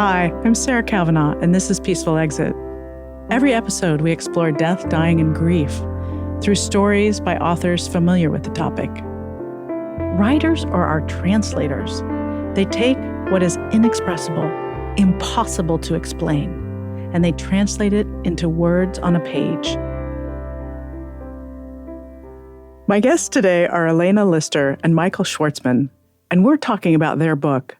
Hi, I'm Sarah Kavanaugh, and this is Peaceful Exit. Every episode, we explore death, dying, and grief through stories by authors familiar with the topic. Writers are our translators. They take what is inexpressible, impossible to explain, and they translate it into words on a page. My guests today are Elena Lister and Michael Schwartzman, and we're talking about their book,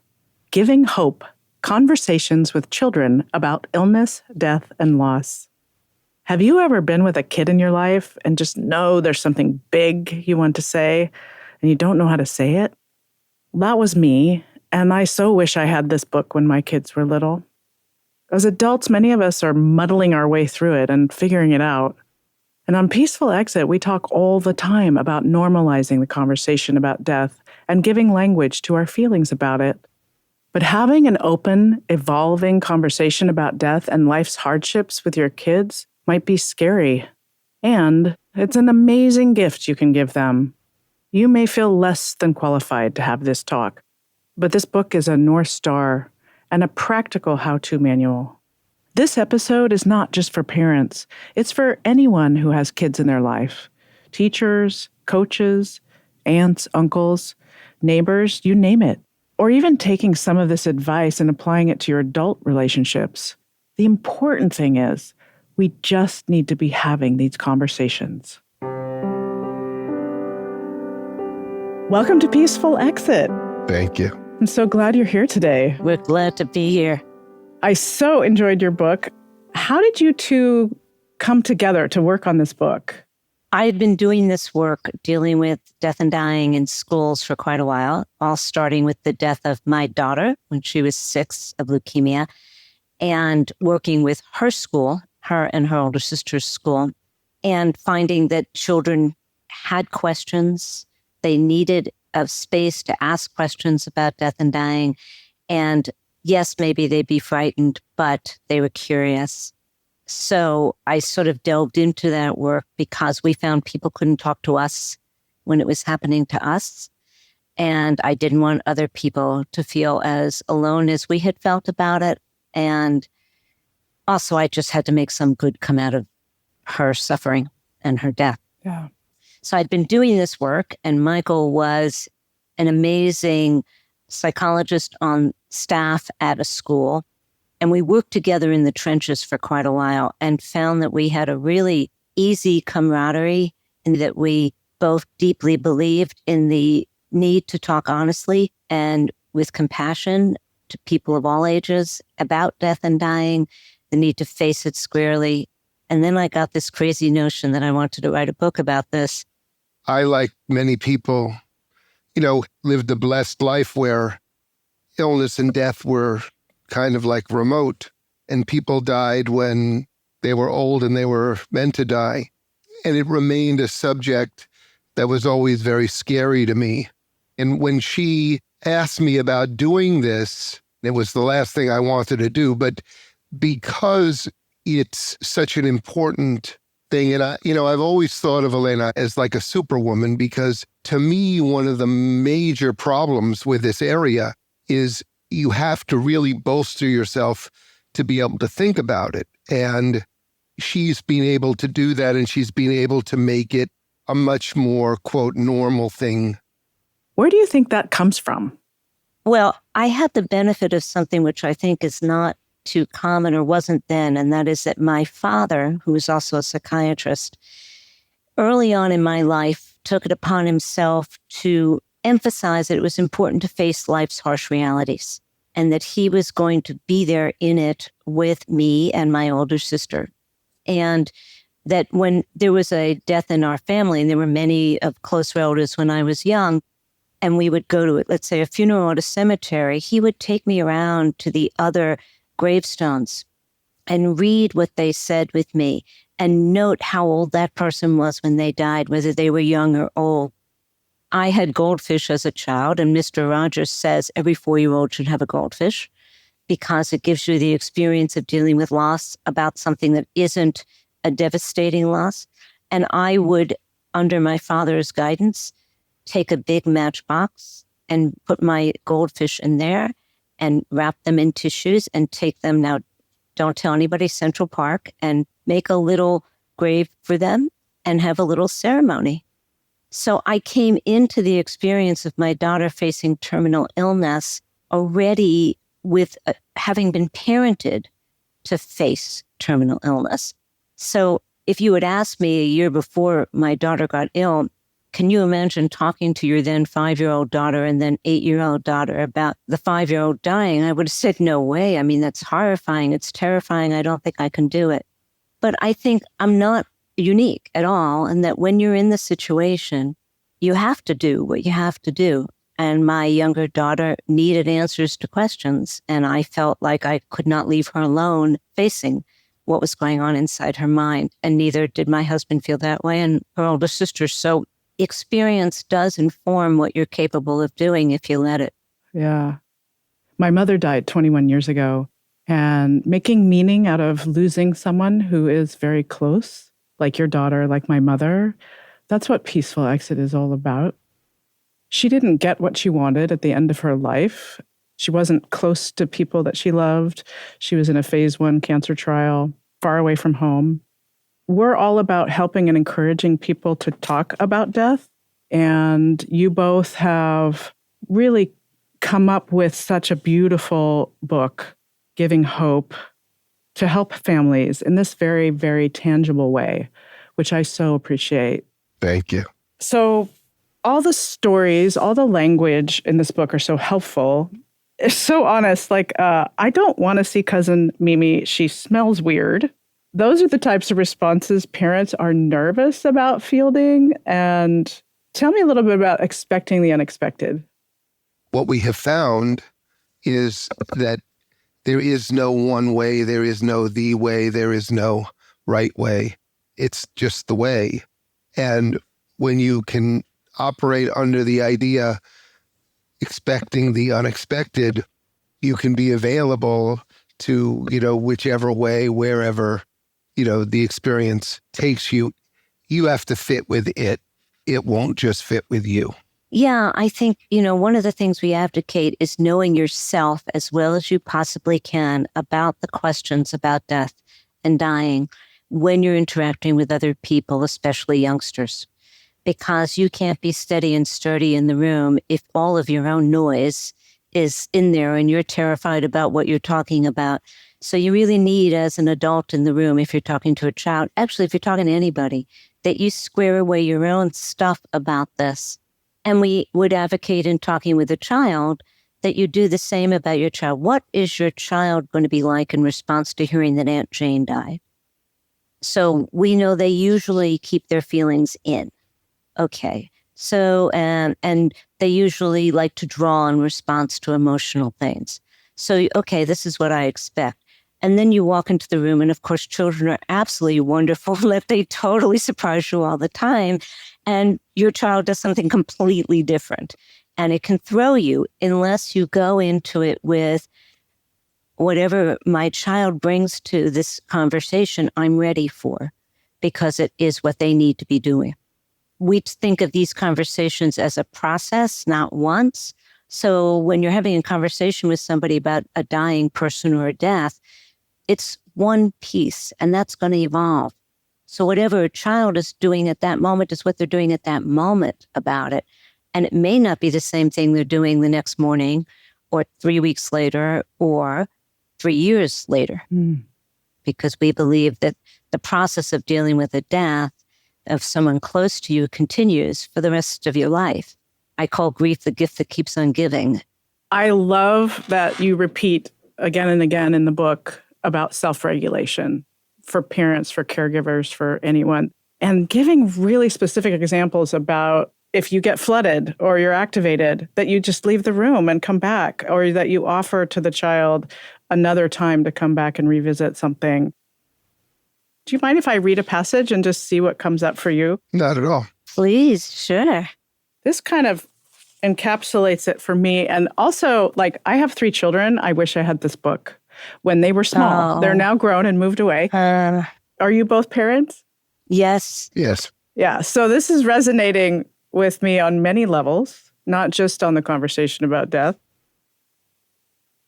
Giving Hope: Conversations with Children About Illness, Death, and Loss. Have you ever been with a kid in your life and just know there's something big you want to say and you don't know how to say it? That was me, and I so wish I had this book when my kids were little. As adults, many of us are muddling our way through it and figuring it out. And on Peaceful Exit, we talk all the time about normalizing the conversation about death and giving language to our feelings about it. But having an open, evolving conversation about death and life's hardships with your kids might be scary. And it's an amazing gift you can give them. You may feel less than qualified to have this talk, but this book is a North Star and a practical how-to manual. This episode is not just for parents. It's for anyone who has kids in their life. Teachers, coaches, aunts, uncles, neighbors, you name it. Or even taking some of this advice and applying it to your adult relationships. The important thing is, we just need to be having these conversations. Welcome to Peaceful Exit. Thank you. I'm so glad you're here today. We're glad to be here. I so enjoyed your book. How did you two come together to work on this book? I had been doing this work dealing with death and dying in schools for quite a while, all starting with the death of my daughter when she was 6 of leukemia, and working with her school, her and her older sister's school, and finding that children had questions. They needed a space to ask questions about death and dying. And yes, maybe they'd be frightened, but they were curious. So I sort of delved into that work because we found people couldn't talk to us when it was happening to us. And I didn't want other people to feel as alone as we had felt about it. And also, I just had to make some good come out of her suffering and her death. Yeah. So I'd been doing this work, and Michael was an amazing psychologist on staff at a school. And we worked together in the trenches for quite a while and found that we had a really easy camaraderie and that we both deeply believed in the need to talk honestly and with compassion to people of all ages about death and dying, the need to face it squarely. And then I got this crazy notion that I wanted to write a book about this. I, like many people, lived a blessed life where illness and death were kind of like remote, and people died when they were old and they were meant to die. And it remained a subject that was always very scary to me. And when she asked me about doing this, it was the last thing I wanted to do, but because it's such an important thing, and I've always thought of Elena as like a superwoman, because to me, one of the major problems with this area is you have to really bolster yourself to be able to think about it. And she's been able to do that, and she's been able to make it a much more, quote, normal thing. Where do you think that comes from? Well, I had the benefit of something which I think is not too common or wasn't then, and that is that my father, who was also a psychiatrist, early on in my life took it upon himself to emphasize that it was important to face life's harsh realities and that he was going to be there in it with me and my older sister. And that when there was a death in our family, and there were many of close relatives when I was young, and we would go to, let's say, a funeral at a cemetery, he would take me around to the other gravestones and read what they said with me and note how old that person was when they died, whether they were young or old. I had goldfish as a child, and Mr. Rogers says every 4-year-old should have a goldfish because it gives you the experience of dealing with loss about something that isn't a devastating loss. And I would, under my father's guidance, take a big matchbox and put my goldfish in there and wrap them in tissues and take them now, don't tell anybody, Central Park, and make a little grave for them and have a little ceremony. So I came into the experience of my daughter facing terminal illness already with having been parented to face terminal illness. So if you had asked me a year before my daughter got ill, can you imagine talking to your then 5-year-old daughter and then 8-year-old daughter about the 5-year-old dying? I would have said, no way. I mean, that's horrifying. It's terrifying. I don't think I can do it. But I think I'm not unique at all, and that when you're in the situation, you have to do what you have to do. And my younger daughter needed answers to questions, and I felt like I could not leave her alone facing what was going on inside her mind. And neither did my husband feel that way, and her older sister. So experience does inform what you're capable of doing if you let it. Yeah. My mother died 21 years ago, and making meaning out of losing someone who is very close, like your daughter, like my mother, that's what Peaceful Exit is all about. She didn't get what she wanted at the end of her life. She wasn't close to people that she loved. She was in a phase 1 cancer trial, far away from home. We're all about helping and encouraging people to talk about death. And you both have really come up with such a beautiful book, Giving Hope, to help families in this very, very tangible way, which I so appreciate. Thank you. So all the stories, all the language in this book are so helpful. It's so honest. Like, I don't want to see cousin Mimi. She smells weird. Those are the types of responses parents are nervous about fielding. And tell me a little bit about expecting the unexpected. What we have found is that there is no one way, there is no the way, there is no right way. It's just the way. And when you can operate under the idea, expecting the unexpected, you can be available to, whichever way, wherever, the experience takes you. You have to fit with it. It won't just fit with you. Yeah, I think, one of the things we advocate is knowing yourself as well as you possibly can about the questions about death and dying when you're interacting with other people, especially youngsters. Because you can't be steady and sturdy in the room if all of your own noise is in there and you're terrified about what you're talking about. So you really need, as an adult in the room, if you're talking to a child, actually, if you're talking to anybody, that you square away your own stuff about this. And we would advocate in talking with a child that you do the same about your child. What is your child going to be like in response to hearing that Aunt Jane died? So we know they usually keep their feelings in. Okay. So, and they usually like to draw in response to emotional things. So, okay, this is what I expect. And then you walk into the room, and of course, children are absolutely wonderful. They totally surprise you all the time. And your child does something completely different. And it can throw you unless you go into it with whatever my child brings to this conversation, I'm ready for, because it is what they need to be doing. We think of these conversations as a process, not once. So when you're having a conversation with somebody about a dying person or a death, it's one piece, and that's going to evolve. So whatever a child is doing at that moment is what they're doing at that moment about it. And it may not be the same thing they're doing the next morning or 3 weeks later or 3 years later. Because we believe that the process of dealing with a death of someone close to you continues for the rest of your life. I call grief the gift that keeps on giving. I love that you repeat again and again in the book about self-regulation for parents, for caregivers, for anyone, and giving really specific examples about if you get flooded or you're activated, that you just leave the room and come back, or that you offer to the child another time to come back and revisit something. Do you mind if I read a passage and just see what comes up for you? Not at all. Please, sure. This kind of encapsulates it for me. And also, I have 3 children. I wish I had this book when they were small. Oh. They're now grown and moved away. Are you both parents? Yes. Yes. Yeah. So this is resonating with me on many levels, not just on the conversation about death.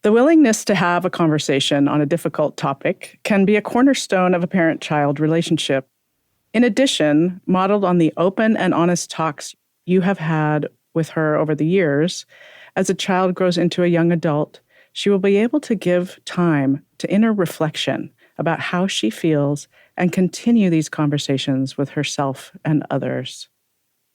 The willingness to have a conversation on a difficult topic can be a cornerstone of a parent-child relationship. In addition, modeled on the open and honest talks you have had with her over the years, as a child grows into a young adult, she will be able to give time to inner reflection about how she feels and continue these conversations with herself and others.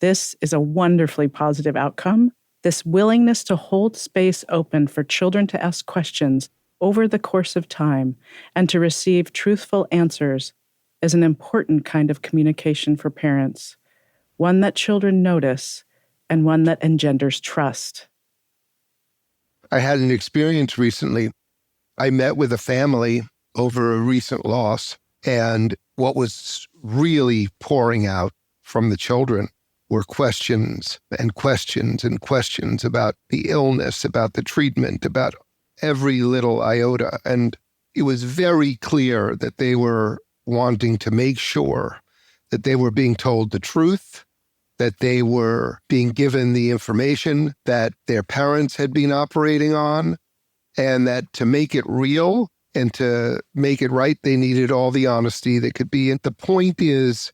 This is a wonderfully positive outcome. This willingness to hold space open for children to ask questions over the course of time and to receive truthful answers is an important kind of communication for parents, one that children notice and one that engenders trust. I had an experience recently. I met with a family over a recent loss, and what was really pouring out from the children were questions and questions and questions about the illness, about the treatment, about every little iota. And it was very clear that they were wanting to make sure that they were being told the truth, that they were being given the information that their parents had been operating on, and that to make it real and to make it right, they needed all the honesty that could be. And the point is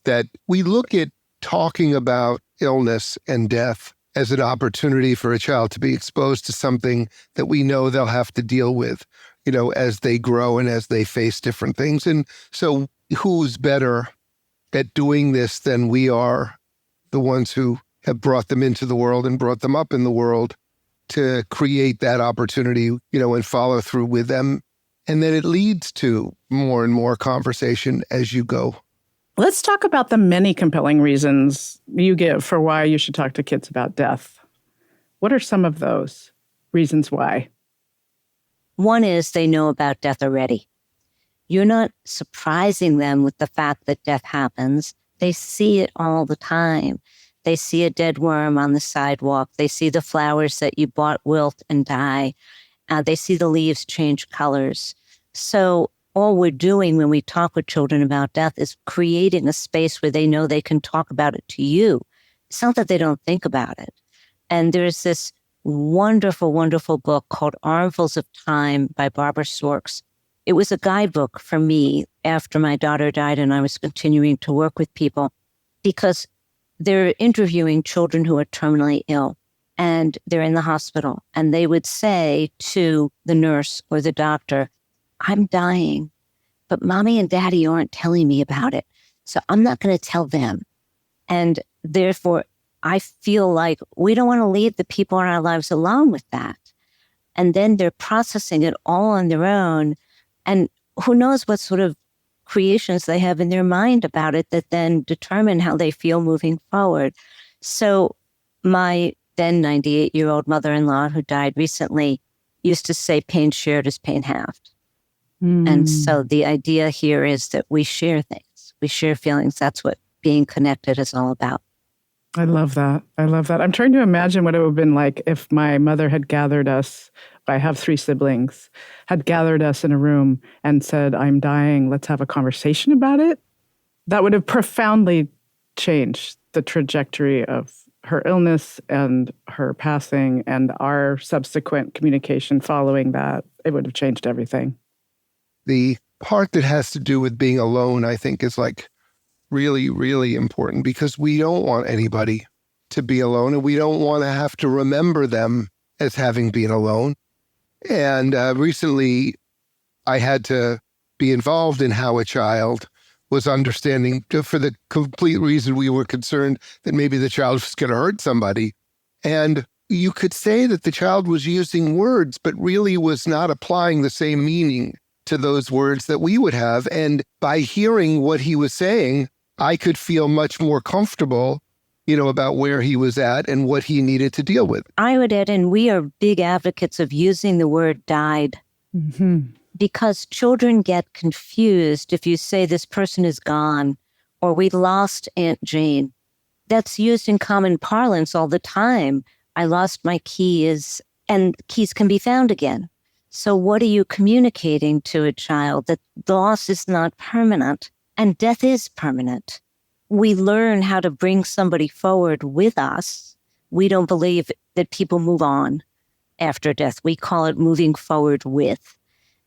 that we look at talking about illness and death as an opportunity for a child to be exposed to something that we know they'll have to deal with, as they grow and as they face different things. And so who's better at doing this than we are, the ones who have brought them into the world and brought them up in the world, to create that opportunity, and follow through with them. And then it leads to more and more conversation as you go. Let's talk about the many compelling reasons you give for why you should talk to kids about death. What are some of those reasons why? One is they know about death already. You're not surprising them with the fact that death happens. They see it all the time. They see a dead worm on the sidewalk. They see the flowers that you bought wilt and die. They see the leaves change colors. So all we're doing when we talk with children about death is creating a space where they know they can talk about it to you. It's not that they don't think about it. And there's this wonderful, wonderful book called Armfuls of Time by Barbara Storks. It was a guidebook for me after my daughter died and I was continuing to work with people, because they're interviewing children who are terminally ill and they're in the hospital, and they would say to the nurse or the doctor, I'm dying, but mommy and daddy aren't telling me about it, so I'm not going to tell them. And therefore, I feel like we don't want to leave the people in our lives alone with that. And then they're processing it all on their own. And who knows what sort of creations they have in their mind about it that then determine how they feel moving forward. So my then 98-year-old mother-in-law, who died recently, used to say pain shared is pain halved. And so the idea here is that we share things. We share feelings. That's what being connected is all about. I love that. I love that. I'm trying to imagine what it would have been like if my mother had gathered us, I have 3 siblings, had gathered us in a room and said, I'm dying, let's have a conversation about it. That would have profoundly changed the trajectory of her illness and her passing and our subsequent communication following that. It would have changed everything. The part that has to do with being alone, I think, is really, really important, because we don't want anybody to be alone, and we don't want to have to remember them as having been alone. And recently, I had to be involved in how a child was understanding, for the complete reason we were concerned that maybe the child was going to hurt somebody. And you could say that the child was using words, but really was not applying the same meaning to those words that we would have. And by hearing what he was saying, I could feel much more comfortable, about where he was at and what he needed to deal with. I would add, and we are big advocates of using the word died, because children get confused if you say this person is gone or we lost Aunt Jane. That's used in common parlance all the time. I lost my keys, and keys can be found again. So what are you communicating to a child? That loss is not permanent and death is permanent. We learn how to bring somebody forward with us. We don't believe that people move on. after death. We call it moving forward with.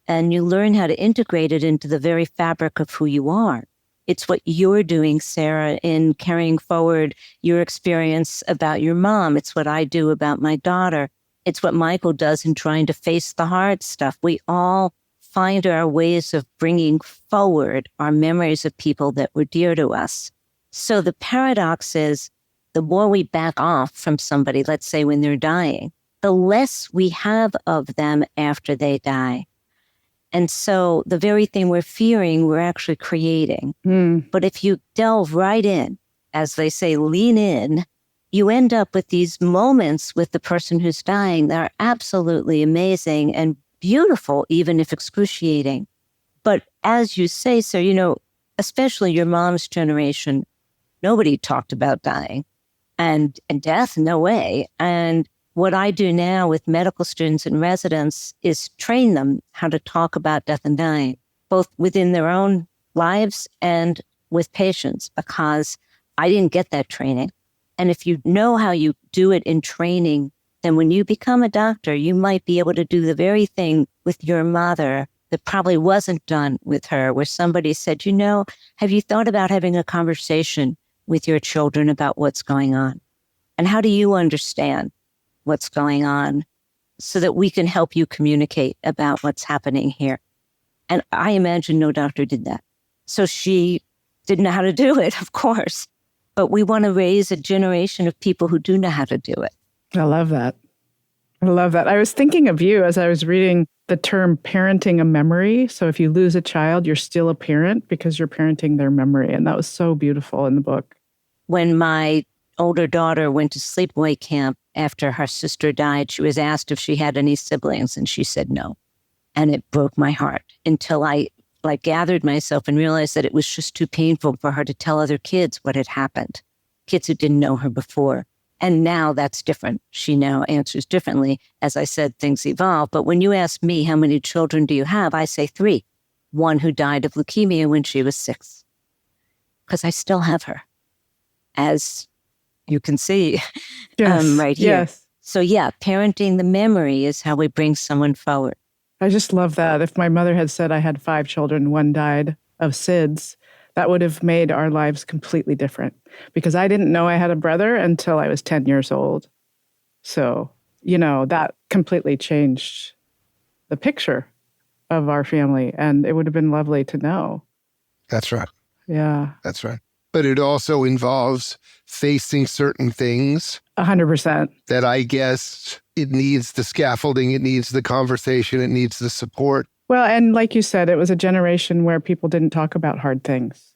And you learn how to integrate it into the very fabric of who you are. It's what you're doing, Sarah, in carrying forward your experience about your mom. It's what I do about my daughter. It's what Michael does in trying to face the hard stuff. We all find our ways of bringing forward our memories of people that were dear to us. So the paradox is, the more we back off from somebody, let's say when they're dying, the less we have of them after they die. And so the very thing we're fearing, we're actually creating. But if you delve right in, as they say, lean in, you end up with these moments with the person who's dying that are absolutely amazing and beautiful, even if excruciating. But as you say, so, especially your mom's generation, nobody talked about dying and death, no way. And what I do now with medical students and residents is train them how to talk about death and dying, both within their own lives and with patients, because I didn't get that training. And if you know how you do it in training, then when you become a doctor, you might be able to do the very thing with your mother that probably wasn't done with her, where somebody said, have you thought about having a conversation with your children about what's going on? And how do you understand what's going on so that we can help you communicate about what's happening here? And I imagine no doctor did that. So she didn't know how to do it, of course. But we want to raise a generation of people who do know how to do it. I love that. I love that. I was thinking of you as I was reading the term parenting a memory. So if you lose a child, you're still a parent because you're parenting their memory. And that was so beautiful in the book. When my older daughter went to sleepaway camp after her sister died, she was asked if she had any siblings, and she said no. And it broke my heart until I gathered myself and realized that it was just too painful for her to tell other kids what had happened, kids who didn't know her before. And now that's different. She now answers differently. As I said, things evolve. But when you ask me, how many children do you have? I say 3. One who died of leukemia when she was 6. Because I still have her, as you can see right here. Yes. So yeah, parenting the memory is how we bring someone forward. I just love that. If my mother had said I had 5 children, one died of SIDS, that would have made our lives completely different, because I didn't know I had a brother until I was 10 years old. So, that completely changed the picture of our family, and it would have been lovely to know. That's right. Yeah. That's right. But it also involves facing certain things 100%. that I guess it needs the scaffolding, it needs the conversation, it needs the support. Well, and like you said, it was a generation where people didn't talk about hard things.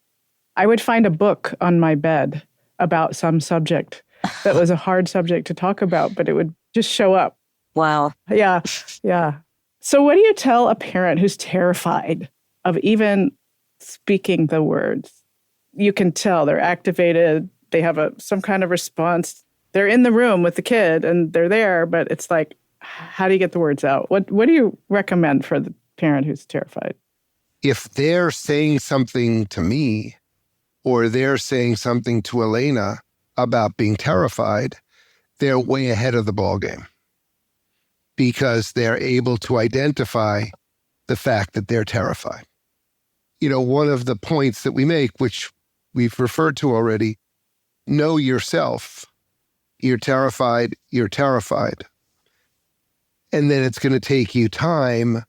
I would find a book on my bed about some subject that was a hard subject to talk about, but it would just show up. Wow. Yeah. Yeah. So what do you tell a parent who's terrified of even speaking the words? You can tell they're activated. They have some kind of response. They're in the room with the kid and they're there, but it's like, how do you get the words out? What do you recommend for the parent who's terrified? If they're saying something to me or they're saying something to Elena about being terrified, they're way ahead of the ballgame because they're able to identify the fact that they're terrified. One of the points that we make, which we've referred to already, know yourself. You're terrified, you're terrified. And then it's going to take you time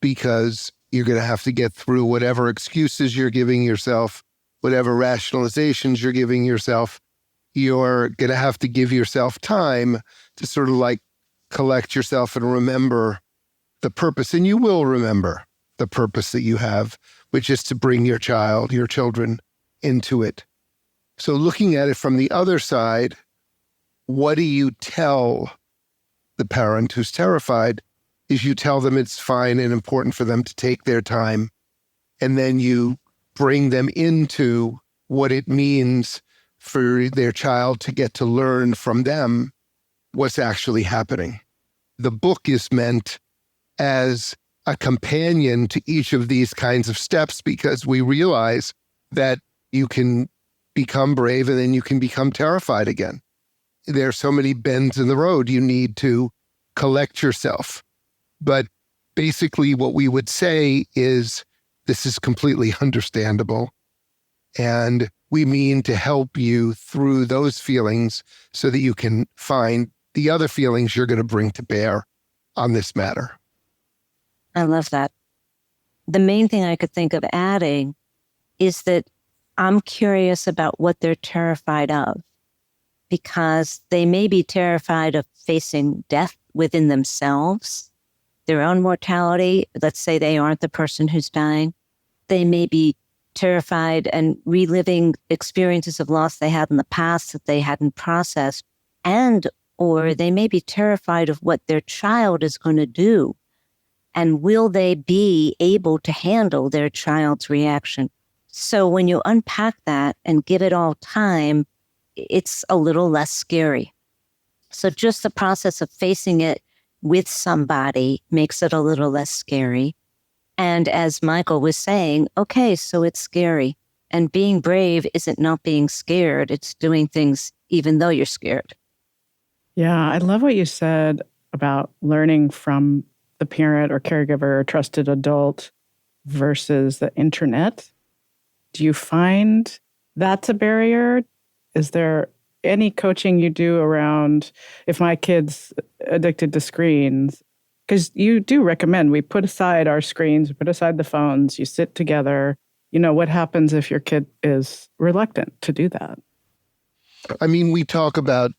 because you're going to have to get through whatever excuses you're giving yourself, whatever rationalizations you're giving yourself. You're going to have to give yourself time to sort of collect yourself and remember the purpose. And you will remember the purpose that you have, which is to bring your children into it. So looking at it from the other side, what do you tell the parent who's terrified? Is you tell them it's fine and important for them to take their time, and then you bring them into what it means for their child to get to learn from them what's actually happening. The book is meant as a companion to each of these kinds of steps because we realize that you can become brave and then you can become terrified again. There are so many bends in the road. You need to collect yourself. But basically what we would say is this is completely understandable. And we mean to help you through those feelings so that you can find the other feelings you're going to bring to bear on this matter. I love that. The main thing I could think of adding is that I'm curious about what they're terrified of, because they may be terrified of facing death within themselves, their own mortality. Let's say they aren't the person who's dying. They may be terrified and reliving experiences of loss they had in the past that they hadn't processed, or they may be terrified of what their child is going to do. And will they be able to handle their child's reaction? So when you unpack that and give it all time, it's a little less scary. So just the process of facing it with somebody makes it a little less scary. And as Michael was saying, okay, so it's scary. And being brave isn't not being scared. It's doing things even though you're scared. Yeah, I love what you said about learning from the parent or caregiver or trusted adult versus the internet. Do you find that's a barrier? Is there any coaching you do around if my kid's addicted to screens? Because you do recommend we put aside our screens, we put aside the phones, you sit together. You know, what happens if your kid is reluctant to do that? I mean, we talk about,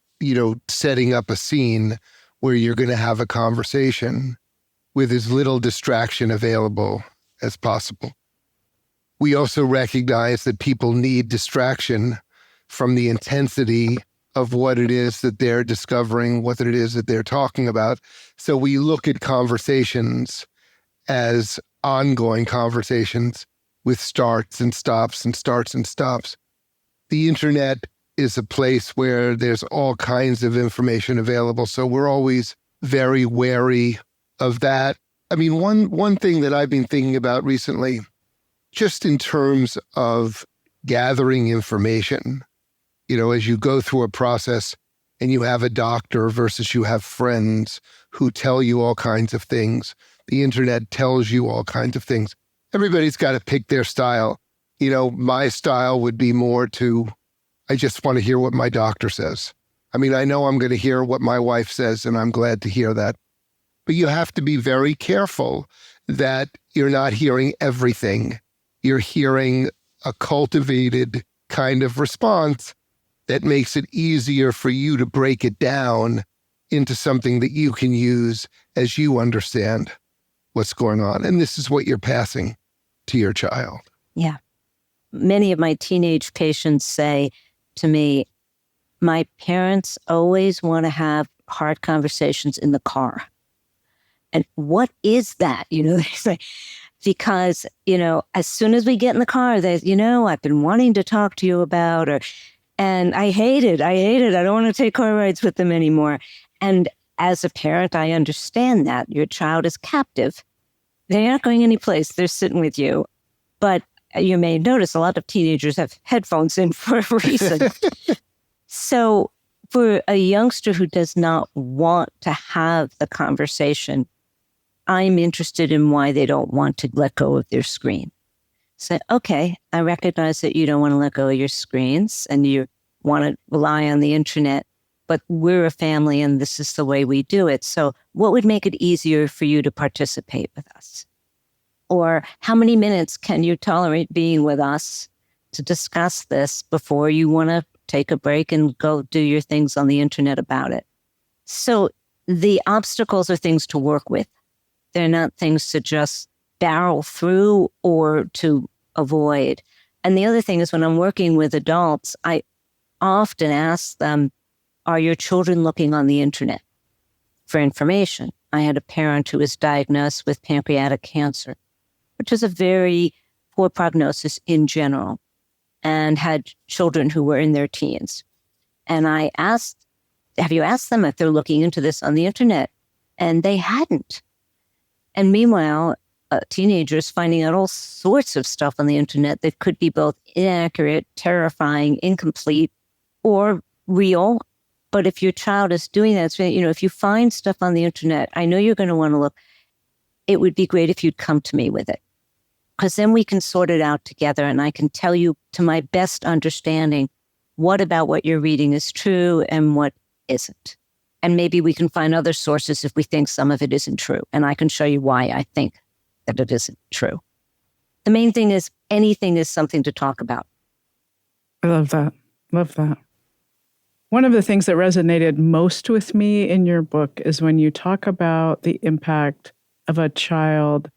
setting up a scene where you're going to have a conversation with as little distraction available as possible. We also recognize that people need distraction from the intensity of what it is that they're discovering, what it is that they're talking about. So we look at conversations as ongoing conversations with starts and stops and starts and stops. The internet is a place where there's all kinds of information available. So we're always very wary of that. I mean, one thing that I've been thinking about recently, just in terms of gathering information, as you go through a process and you have a doctor versus you have friends who tell you all kinds of things. The internet tells you all kinds of things. Everybody's got to pick their style. My style would be more I just want to hear what my doctor says. I mean, I know I'm going to hear what my wife says, and I'm glad to hear that. But you have to be very careful that you're not hearing everything. You're hearing a cultivated kind of response that makes it easier for you to break it down into something that you can use as you understand what's going on. And this is what you're passing to your child. Yeah. Many of my teenage patients say to me, my parents always want to have hard conversations in the car. And what is that? They say, because, as soon as we get in the car, they, I've been wanting to talk to you about, and I hate it. I don't want to take car rides with them anymore. And as a parent, I understand that your child is captive. They're not going anyplace. They're sitting with you. But you may notice a lot of teenagers have headphones in for a reason. So for a youngster who does not want to have the conversation, I'm interested in why they don't want to let go of their screen. So, okay, I recognize that you don't want to let go of your screens and you want to rely on the internet, but we're a family and this is the way we do it. So what would make it easier for you to participate with us? Or how many minutes can you tolerate being with us to discuss this before you want to take a break and go do your things on the internet about it? So the obstacles are things to work with. They're not things to just barrel through or to avoid. And the other thing is when I'm working with adults, I often ask them, are your children looking on the internet for information? I had a parent who was diagnosed with pancreatic cancer, which is a very poor prognosis in general, and had children who were in their teens. And I asked, have you asked them if they're looking into this on the internet? And they hadn't. And meanwhile, teenagers finding out all sorts of stuff on the internet that could be both inaccurate, terrifying, incomplete, or real, But if your child is doing that, so, if you find stuff on the internet, I know you're going to want to look. It would be great if you'd come to me with it, because then we can sort it out together and I can tell you to my best understanding what about what you're reading is true and what isn't. And maybe we can find other sources if we think some of it isn't true. And I can show you why I think that it isn't true. The main thing is anything is something to talk about. I love that. Love that. One of the things that resonated most with me in your book is when you talk about the impact of a child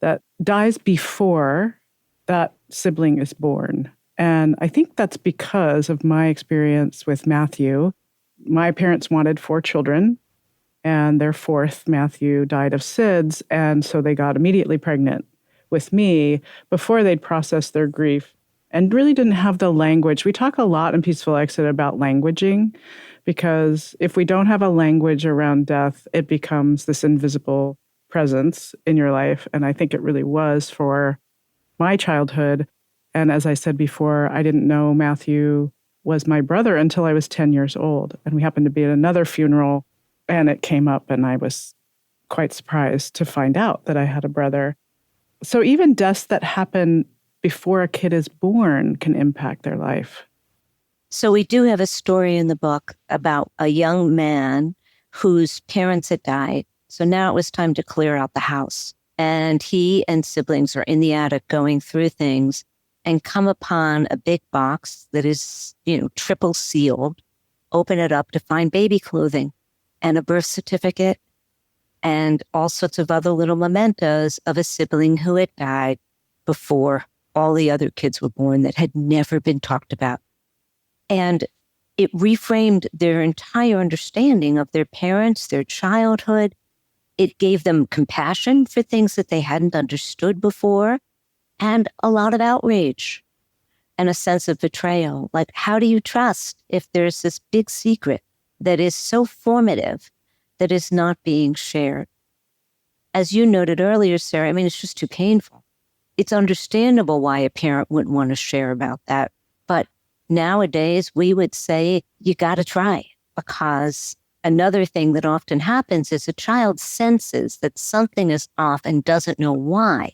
that dies before that sibling is born. And I think that's because of my experience with Matthew. My parents wanted 4 children, and their 4th, Matthew, died of SIDS, and so they got immediately pregnant with me before they'd processed their grief and really didn't have the language. We talk a lot in Peaceful Exit about languaging, because if we don't have a language around death, it becomes this invisible presence in your life. And I think it really was for my childhood. And as I said before, I didn't know Matthew was my brother until I was 10 years old. And we happened to be at another funeral, and it came up, and I was quite surprised to find out that I had a brother. So even deaths that happen before a kid is born can impact their life. So we do have a story in the book about a young man whose parents had died. So now it was time to clear out the house. And he and siblings are in the attic going through things and come upon a big box that is, triple sealed, open it up to find baby clothing and a birth certificate and all sorts of other little mementos of a sibling who had died before all the other kids were born that had never been talked about. And it reframed their entire understanding of their parents, their childhood. It gave them compassion for things that they hadn't understood before, and a lot of outrage and a sense of betrayal. Like, how do you trust if there's this big secret that is so formative that is not being shared? As you noted earlier, Sarah, it's just too painful. It's understandable why a parent wouldn't want to share about that. But nowadays, we would say you got to try, because another thing that often happens is a child senses that something is off and doesn't know why.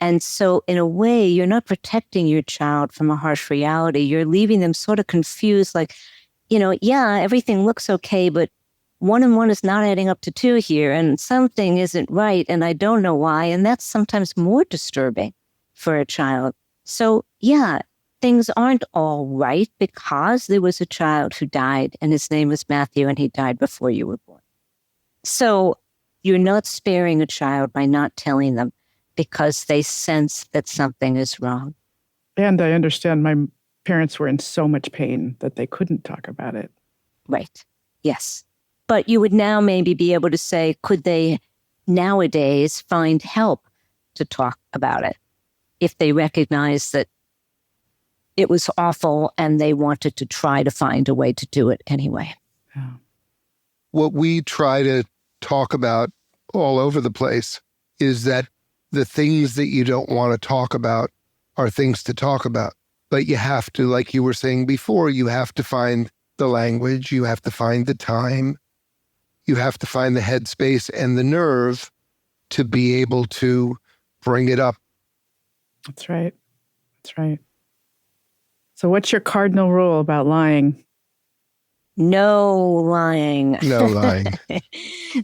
And so in a way, you're not protecting your child from a harsh reality. You're leaving them sort of confused, like, everything looks okay, but 1 and 1 is not adding up to 2 here, and something isn't right, and I don't know why. And that's sometimes more disturbing for a child. So things aren't all right because there was a child who died, and his name was Matthew, and he died before you were born. So you're not sparing a child by not telling them because they sense that something is wrong. And I understand my parents were in so much pain that they couldn't talk about it. Right. Yes. But you would now maybe be able to say, could they nowadays find help to talk about it if they recognize that it was awful and they wanted to try to find a way to do it anyway? Yeah. What we try to talk about all over the place is that the things that you don't want to talk about are things to talk about. But you have to, like you were saying before, you have to find the language, you have to find the time, you have to find the headspace and the nerve to be able to bring it up. That's right. That's right. So what's your cardinal rule about lying? No lying. No lying.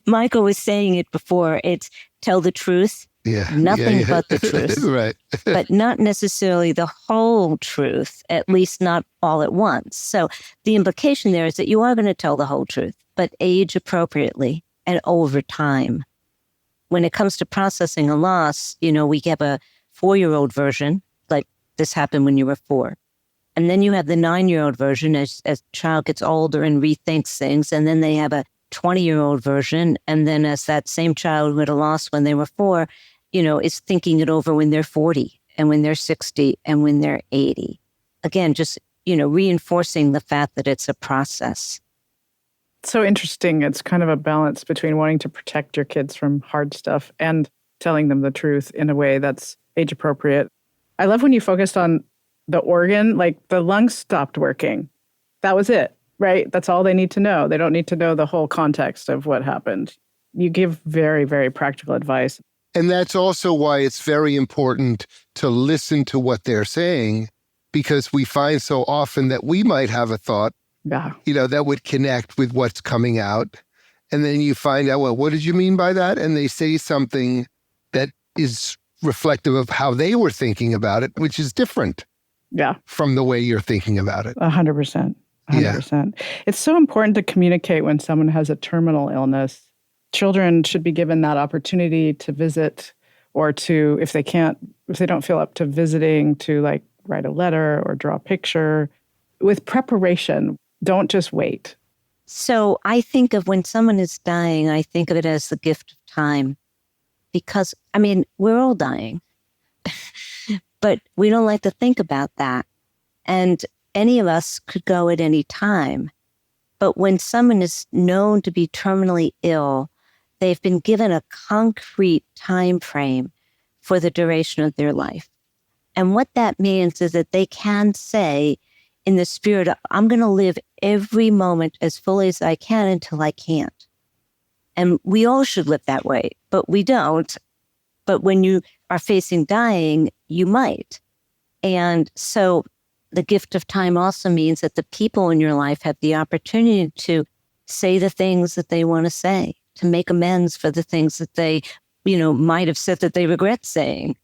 Michael was saying it before. It's tell the truth. Nothing but the truth. Right. But not necessarily the whole truth, at least not all at once. So the implication there is that you are going to tell the whole truth, but age appropriately and over time. When it comes to processing a loss, we have a 4-year-old version, like this happened when you were 4. And then you have the 9-year-old version as the child gets older and rethinks things. And then they have a 20-year-old version. And then as that same child who had a loss when they were 4, is thinking it over when they're 40 and when they're 60 and when they're 80. Again, just, reinforcing the fact that it's a process. So interesting. It's kind of a balance between wanting to protect your kids from hard stuff and telling them the truth in a way that's age appropriate. I love when you focused on the organ, like the lungs stopped working. That was it. right? That's all they need to know. They don't need to know the whole context of what happened. You give very, very practical advice. And that's also why it's very important to listen to what they're saying, because we find so often that we might have a thought, Yeah. that would connect with what's coming out. And then you find out, well, what did you mean by that? And they say something that is reflective of how they were thinking about it, which is different Yeah. from the way you're thinking about it. 100%. 100%. It's so important to communicate when someone has a terminal illness. Children should be given that opportunity to visit, or to, if they don't feel up to visiting, to like write a letter or draw a picture with preparation. Don't just wait. So I think of when someone is dying, I think of it as the gift of time. Because, we're all dying, but we don't like to think about that. And any of us could go at any time. But when someone is known to be terminally ill, they've been given a concrete time frame for the duration of their life. And what that means is that they can say, in the spirit of, I'm going to live every moment as fully as I can until I can't. And we all should live that way, but we don't. But when you are facing dying, you might. And so the gift of time also means that the people in your life have the opportunity to say the things that they want to say, to make amends for the things that they, might have said that they regret saying.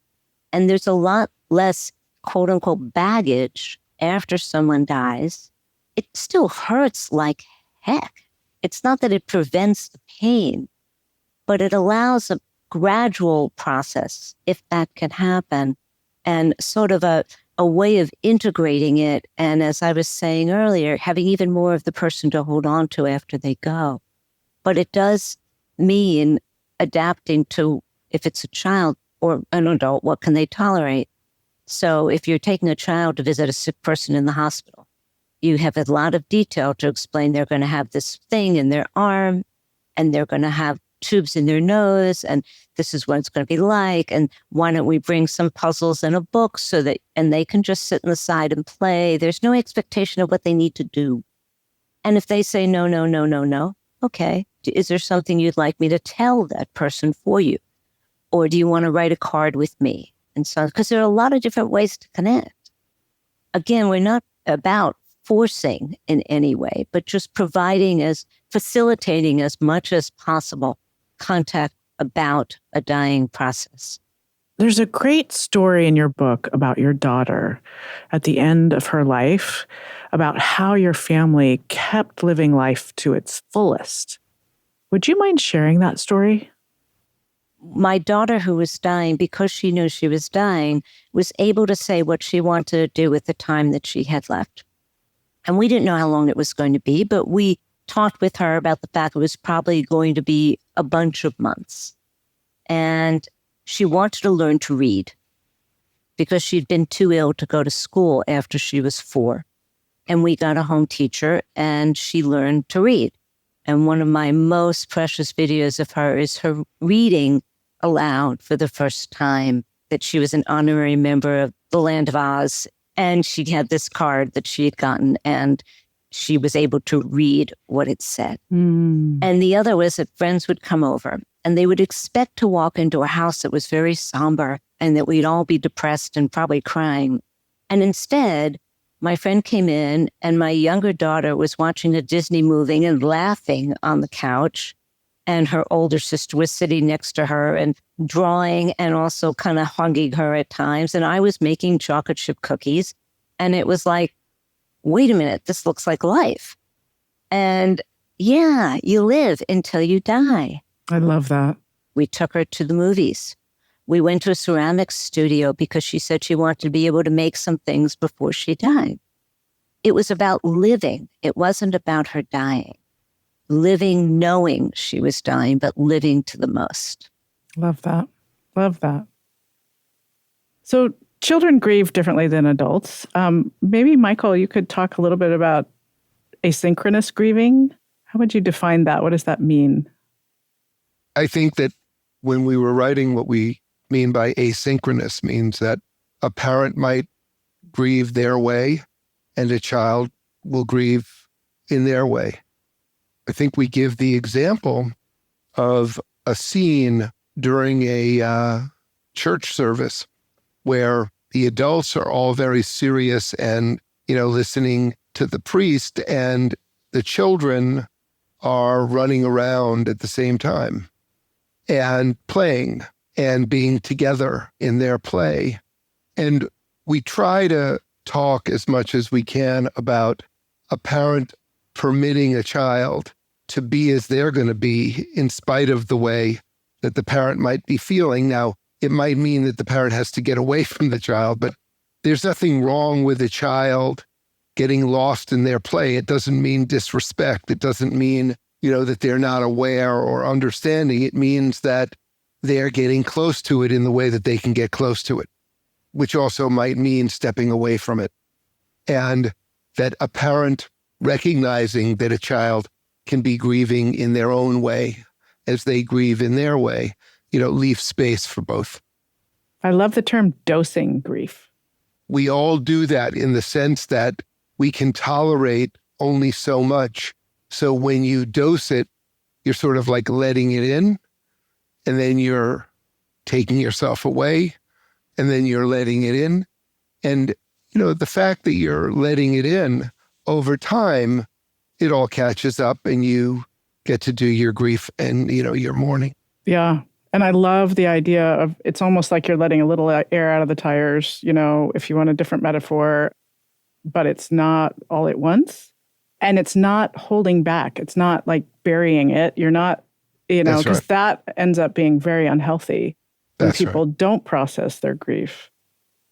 And there's a lot less, quote unquote, baggage after someone dies. It still hurts like heck. It's not that it prevents the pain, but it allows a gradual process, if that can happen, and sort of a way of integrating it. And as I was saying earlier, having even more of the person to hold on to after they go. But it does mean adapting to, if it's a child or an adult, what can they tolerate? So if you're taking a child to visit a sick person in the hospital, you have a lot of detail to explain they're going to have this thing in their arm, and they're going to have tubes in their nose, and this is what it's going to be like, and why don't we bring some puzzles and a book and they can just sit on the side and play. There's no expectation of what they need to do. And if they say no, no, no, no, no, okay, is there something you'd like me to tell that person for you? Or do you want to write a card with me? And so, because there are a lot of different ways to connect. Again, we're not about forcing in any way, but just facilitating as much as possible contact about a dying process. There's a great story in your book about your daughter at the end of her life, about how your family kept living life to its fullest. Would you mind sharing that story? My daughter, who was dying, because she knew she was dying, was able to say what she wanted to do with the time that she had left. And we didn't know how long it was going to be, but we talked with her about the fact it was probably going to be a bunch of months. And she wanted to learn to read because she'd been too ill to go to school after she was 4. And we got a home teacher, and she learned to read. And one of my most precious videos of her is her reading aloud for the first time, that she was an honorary member of the Land of Oz. And she had this card that she had gotten, and she was able to read what it said. Mm. And the other was that friends would come over, and they would expect to walk into a house that was very somber and that we'd all be depressed and probably crying. And instead, my friend came in, and my younger daughter was watching a Disney movie and laughing on the couch. And her older sister was sitting next to her and drawing and also kind of hugging her at times. And I was making chocolate chip cookies. And it was like, wait a minute, this looks like life. And yeah, you live until you die. I love that. We took her to the movies. We went to a ceramics studio because she said she wanted to be able to make some things before she died. It was about living. It wasn't about her dying. Living knowing she was dying, but living to the most. Love that. Love that. So children grieve differently than adults. Maybe, Michael, you could talk a little bit about asynchronous grieving. How would you define that? What does that mean? I think that when we were writing, what we mean by asynchronous means that a parent might grieve their way and a child will grieve in their way. I think we give the example of a scene during a church service where the adults are all very serious and, listening to the priest, and the children are running around at the same time and playing and being together in their play. And we try to talk as much as we can about a parent permitting a child to be as they're going to be in spite of the way that the parent might be feeling. Now, it might mean that the parent has to get away from the child, but there's nothing wrong with a child getting lost in their play. It doesn't mean disrespect. It doesn't mean, that they're not aware or understanding. It means that they're getting close to it in the way that they can get close to it, which also might mean stepping away from it. And that a parent recognizing that a child can be grieving in their own way as they grieve in their way, leave space for both. I love the term dosing grief. We all do that in the sense that we can tolerate only so much. So when you dose it, you're sort of like letting it in, and then you're taking yourself away, and then you're letting it in. And, the fact that you're letting it in over time, it all catches up and you get to do your grief and, your mourning. Yeah. And I love the idea of, it's almost like you're letting a little air out of the tires, if you want a different metaphor, but it's not all at once. And it's not holding back. It's not like burying it. You're not, because that ends up being very unhealthy when people don't process their grief.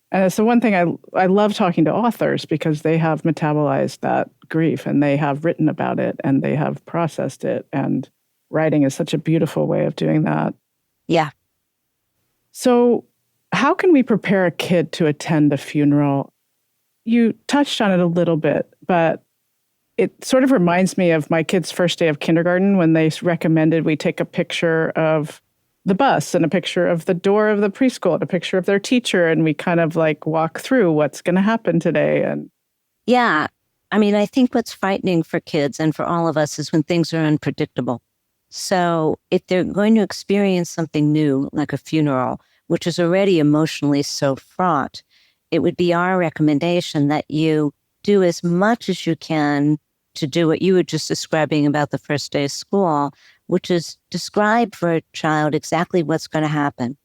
And it's the one thing I love talking to authors, because they have metabolized that grief and they have written about it and they have processed it. And writing is such a beautiful way of doing that. Yeah. So how can we prepare a kid to attend a funeral? You touched on it a little bit, but it sort of reminds me of my kid's first day of kindergarten when they recommended we take a picture of the bus and a picture of the door of the preschool and a picture of their teacher. And we kind of like walk through what's going to happen today. And yeah, I think what's frightening for kids and for all of us is when things are unpredictable. So if they're going to experience something new, like a funeral, which is already emotionally so fraught, it would be our recommendation that you do as much as you can to do what you were just describing about the first day of school, which is describe for a child exactly what's going to happen.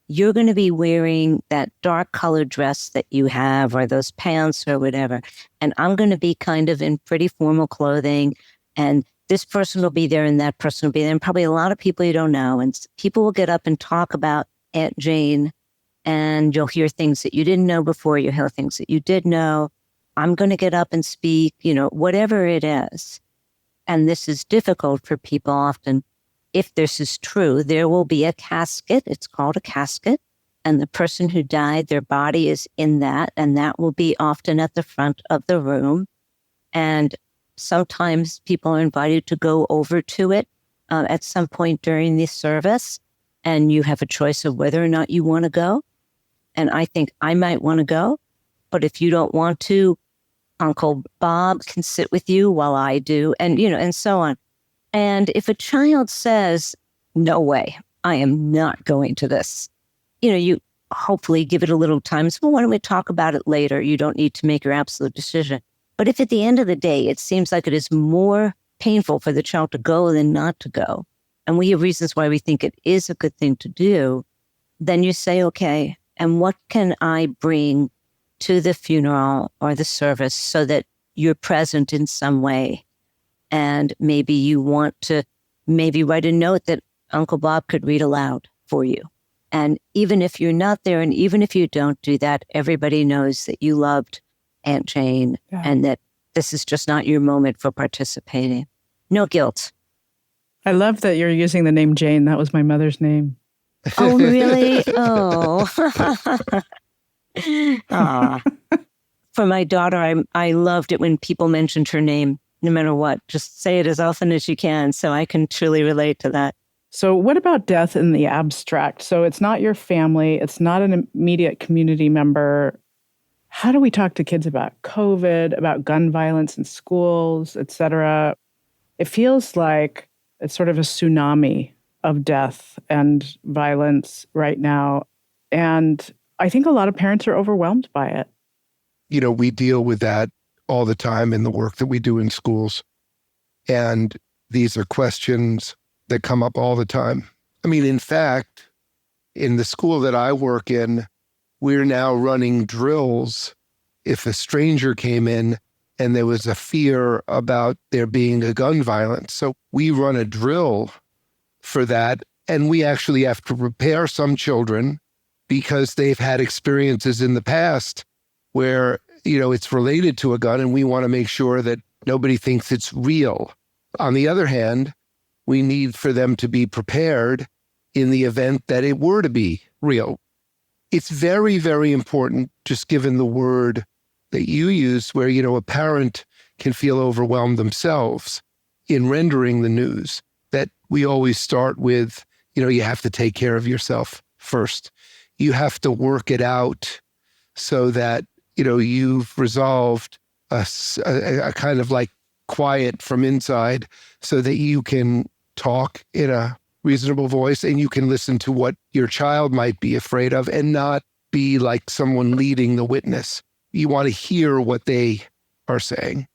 You're going to be wearing that dark colored dress that you have, or those pants or whatever. And I'm going to be kind of in pretty formal clothing. And this person will be there and that person will be there. And probably a lot of people you don't know. And people will get up and talk about Aunt Jane. And you'll hear things that you didn't know before. You'll hear things that you did know. I'm going to get up and speak, whatever it is. And this is difficult for people often. If this is true, there will be a casket. It's called a casket. And the person who died, their body is in that. And that will be often at the front of the room. And sometimes people are invited to go over to it at some point during the service. And you have a choice of whether or not you want to go. And I think I might want to go. But if you don't want to, Uncle Bob can sit with you while I do, and, and so on. And if a child says, no way, I am not going to this, you hopefully give it a little time. So, well, why don't we talk about it later? You don't need to make your absolute decision. But if at the end of the day, it seems like it is more painful for the child to go than not to go, and we have reasons why we think it is a good thing to do, then you say, okay, and what can I bring to the funeral or the service so that you're present in some way? And maybe you want to write a note that Uncle Bob could read aloud for you. And even if you're not there, and even if you don't do that, everybody knows that you loved Aunt Jane and that this is just not your moment for participating. No guilt. I love that you're using the name Jane. That was my mother's name. Oh, really? Oh. For my daughter, I loved it when people mentioned her name, no matter what. Just say it as often as you can, so I can truly relate to that. So what about death in the abstract? So it's not your family. It's not an immediate community member. How do we talk to kids about COVID, about gun violence in schools, et cetera? It feels like it's sort of a tsunami of death and violence right now. And I think a lot of parents are overwhelmed by it. We deal with that all the time in the work that we do in schools. And these are questions that come up all the time. I mean, in fact, in the school that I work in, we're now running drills if a stranger came in and there was a fear about there being a gun violence. So we run a drill for that. And we actually have to prepare some children because they've had experiences in the past where, it's related to a gun, and we want to make sure that nobody thinks it's real. On the other hand, we need for them to be prepared in the event that it were to be real. It's very, very important, just given the word that you use, where, a parent can feel overwhelmed themselves in rendering the news, that we always start with, you have to take care of yourself first. You have to work it out so that, you've resolved a kind of like quiet from inside so that you can talk in a reasonable voice and you can listen to what your child might be afraid of and not be like someone leading the witness. You want to hear what they are saying.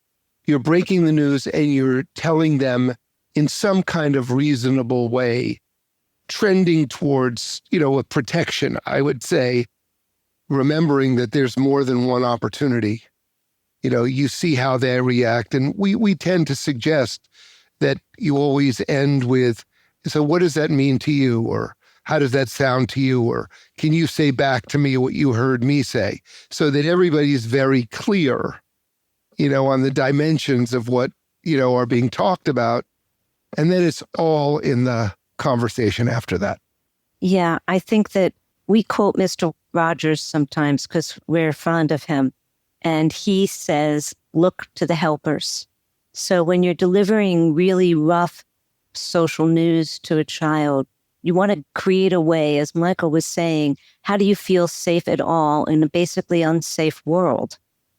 You're breaking the news and you're telling them in some kind of reasonable way, trending towards, a protection, I would say, remembering that there's more than one opportunity. You see how they react. And we tend to suggest that you always end with, so what does that mean to you? Or how does that sound to you? Or can you say back to me what you heard me say? So that everybody's very clear, on the dimensions of what, are being talked about. And then it's all in the conversation after that. Yeah, I think that we quote Mr. Rogers sometimes because we're fond of him. And he says, look to the helpers. So when you're delivering really rough social news to a child, you want to create a way, as Michael was saying, how do you feel safe at all in a basically unsafe world?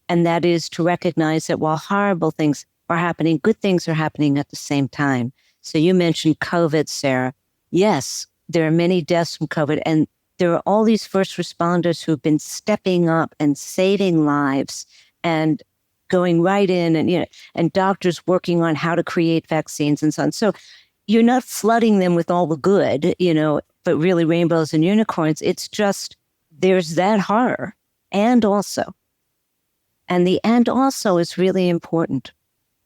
And that is to recognize that while horrible things are happening, good things are happening at the same time. So you mentioned COVID, Sarah. Yes, there are many deaths from COVID, and there are all these first responders who've been stepping up and saving lives and going right in, and doctors working on how to create vaccines and so on. So you're not flooding them with all the good, but really rainbows and unicorns. It's just, there's that horror. And also is really important.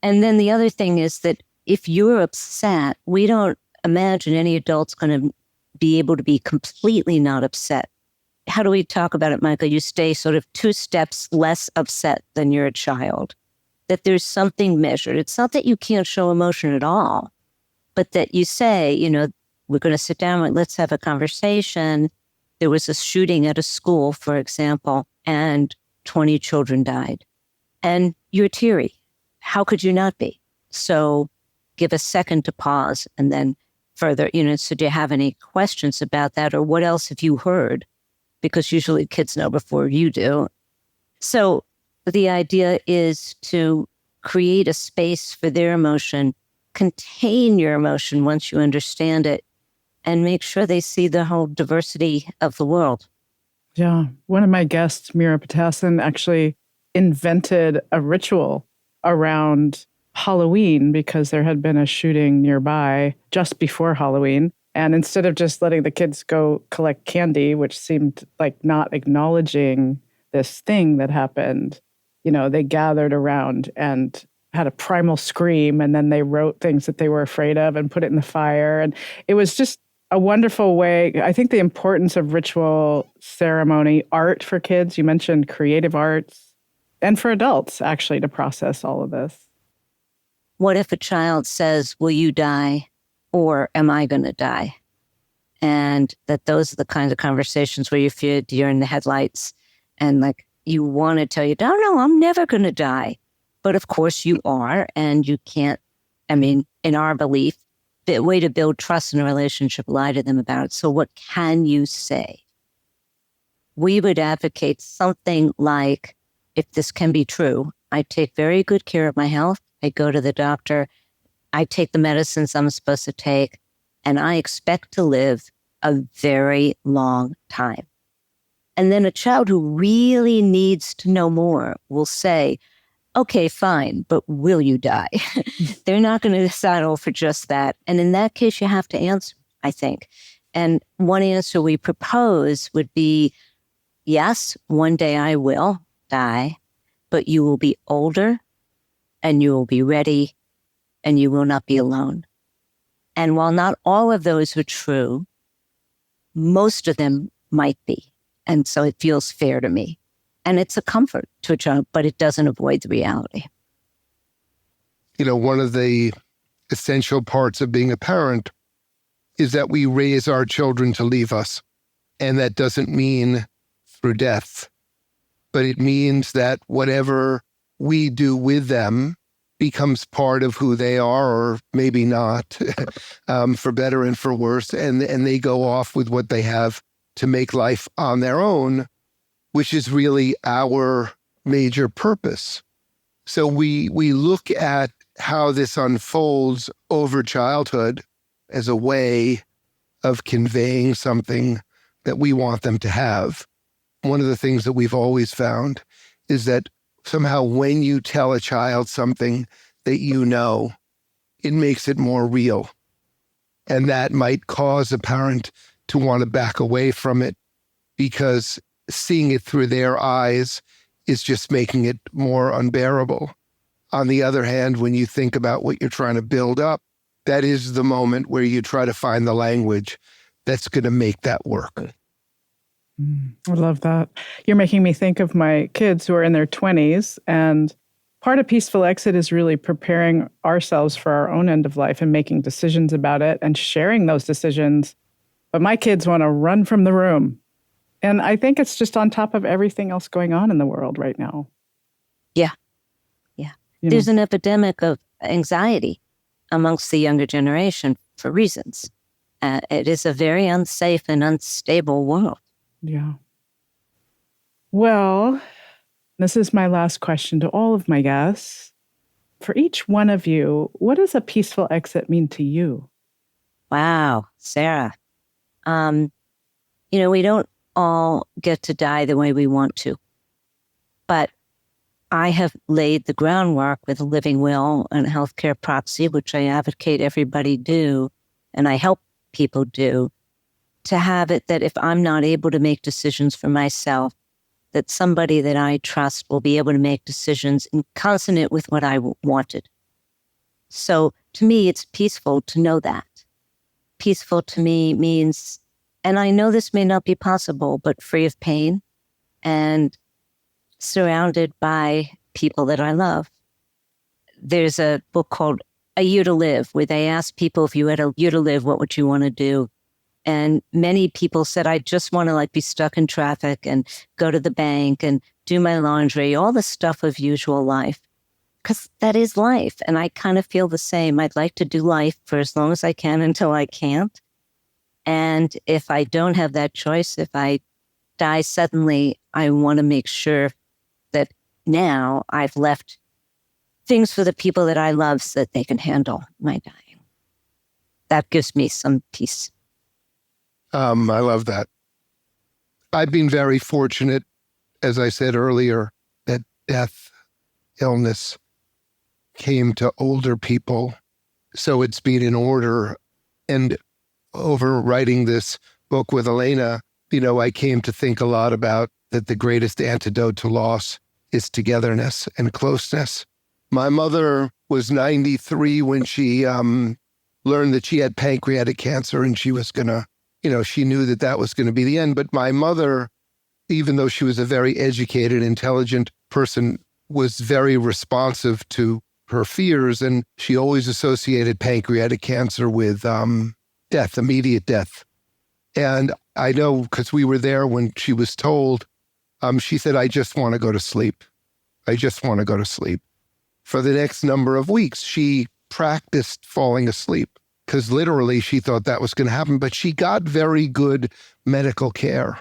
And then the other thing is that if you're upset, we don't imagine any adult's going to be able to be completely not upset. How do we talk about it, Michael? You stay sort of 2 steps less upset than you're a child. That there's something measured. It's not that you can't show emotion at all, but that you say, we're going to sit down and let's have a conversation. There was a shooting at a school, for example, and 20 children died. And you're teary. How could you not be? So give a second to pause and then further, so do you have any questions about that? Or what else have you heard? Because usually kids know before you do. So the idea is to create a space for their emotion, contain your emotion once you understand it, and make sure they see the whole diversity of the world. Yeah. One of my guests, Mira Patassin, actually invented a ritual around Halloween because there had been a shooting nearby just before Halloween. And instead of just letting the kids go collect candy, which seemed like not acknowledging this thing that happened, they gathered around and had a primal scream, and then they wrote things that they were afraid of and put it in the fire. And it was just a wonderful way. I think the importance of ritual ceremony, art for kids, you mentioned creative arts, and for adults, actually, to process all of this. What if a child says, will you die? Or am I going to die? And that those are the kinds of conversations where you feel you're in the headlights and like you want to tell you, no, I'm never going to die. But of course you are, and you can't, in our belief, the way to build trust in a relationship, lie to them about it. So what can you say? We would advocate something like, if this can be true. I take very good care of my health. I go to the doctor. I take the medicines I'm supposed to take, and I expect to live a very long time. And then a child who really needs to know more will say, okay, fine, but will you die? They're not going to settle for just that. And in that case, you have to answer, I think. And one answer we propose would be, yes, one day I will die, but you will be older and you will be ready and you will not be alone. And while not all of those are true, most of them might be. And so it feels fair to me. And it's a comfort to a child, but it doesn't avoid the reality. You know, one of the essential parts of being a parent is that we raise our children to leave us. And that doesn't mean through death, but it means that whatever we do with them becomes part of who they are, or maybe not, for better and for worse. And they go off with what they have to make life on their own, which is really our major purpose. So we look at how this unfolds over childhood as a way of conveying something that we want them to have. One of the things that we've always found is that somehow when you tell a child something that you know, it makes it more real. And that might cause a parent to want to back away from it because seeing it through their eyes is just making it more unbearable. On the other hand, when you think about what you're trying to build up, that is the moment where you try to find the language that's going to make that work. I love that. You're making me think of my kids who are in their 20s, and part of Peaceful Exit is really preparing ourselves for our own end of life and making decisions about it and sharing those decisions. But my kids want to run from the room. And I think it's just on top of everything else going on in the world right now. Yeah. There's an epidemic of anxiety amongst the younger generation for reasons. It is a very unsafe and unstable world. Yeah. Well, this is my last question to all of my guests. For each one of you, what does a peaceful exit mean to you? Wow, Sarah. We don't all get to die the way we want to. But I have laid the groundwork with a living will and healthcare proxy, which I advocate everybody do, and I help people do, to have it that if I'm not able to make decisions for myself, that somebody that I trust will be able to make decisions in consonant with what I wanted. So to me, it's peaceful to know that. Peaceful to me means, and I know this may not be possible, but free of pain and surrounded by people that I love. There's a book called A Year to Live, where they ask people, if you had a year to live, what would you want to do? And many people said, I just want to be stuck in traffic and go to the bank and do my laundry, all the stuff of usual life. Because that is life. And I kind of feel the same. I'd like to do life for as long as I can until I can't. And if I don't have that choice, if I die suddenly, I want to make sure that now I've left things for the people that I love so that they can handle my dying. That gives me some peace. I love that. I've been very fortunate, as I said earlier, that death, illness came to older people. So it's been in order. And over writing this book with Elena, I came to think a lot about that the greatest antidote to loss is togetherness and closeness. My mother was 93 when she learned that she had pancreatic cancer, and she was going to, she knew that was going to be the end. But my mother, even though she was a very educated, intelligent person, was very responsive to her fears. And she always associated pancreatic cancer with death, immediate death. And I know because we were there when she was told, she said, I just want to go to sleep. I just want to go to sleep. For the next number of weeks, she practiced falling asleep because literally she thought that was going to happen, but she got very good medical care.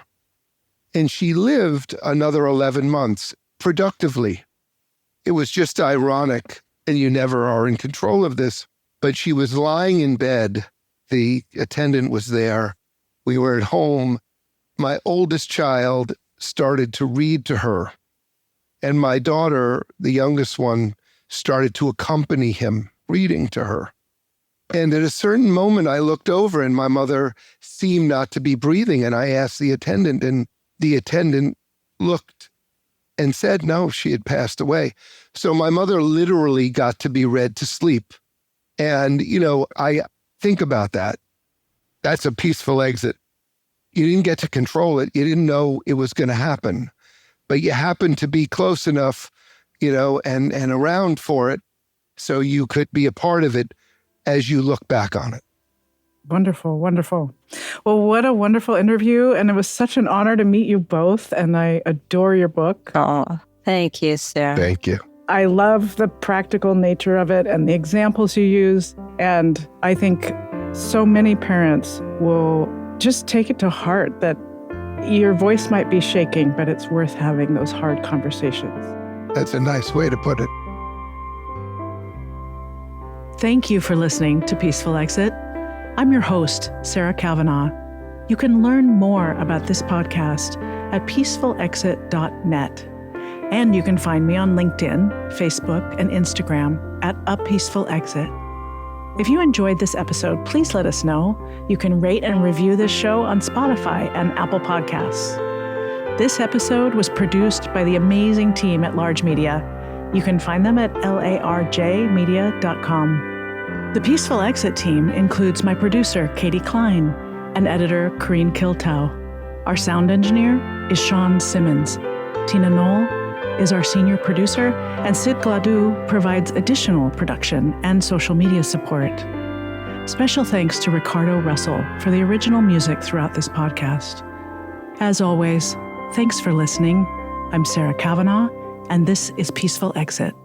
And she lived another 11 months productively. It was just ironic, and you never are in control of this, but she was lying in bed. The attendant was there. We were at home. My oldest child started to read to her, and my daughter, the youngest one, started to accompany him, reading to her. And at a certain moment, I looked over and my mother seemed not to be breathing. And I asked the attendant, and the attendant looked and said, no, she had passed away. So my mother literally got to be read to sleep. And, I think about that. That's a peaceful exit. You didn't get to control it. You didn't know it was going to happen, but you happened to be close enough, and around for it, so you could be a part of it as you look back on it. Wonderful, wonderful. Well, what a wonderful interview. And it was such an honor to meet you both. And I adore your book. Oh, thank you, Sarah. Thank you. I love the practical nature of it and the examples you use. And I think so many parents will just take it to heart that your voice might be shaking, but it's worth having those hard conversations. That's a nice way to put it. Thank you for listening to Peaceful Exit. I'm your host, Sarah Kavanaugh. You can learn more about this podcast at peacefulexit.net. And you can find me on LinkedIn, Facebook, and Instagram at A Peaceful Exit. If you enjoyed this episode, please let us know. You can rate and review this show on Spotify and Apple Podcasts. This episode was produced by the amazing team at Large Media. You can find them at larjmedia.com. The Peaceful Exit team includes my producer, Katie Klein, and editor, Corrine Kiltow. Our sound engineer is Sean Simmons. Tina Knoll is our senior producer, and Sid Gladue provides additional production and social media support. Special thanks to Ricardo Russell for the original music throughout this podcast. As always, thanks for listening. I'm Sarah Kavanaugh, and this is Peaceful Exit.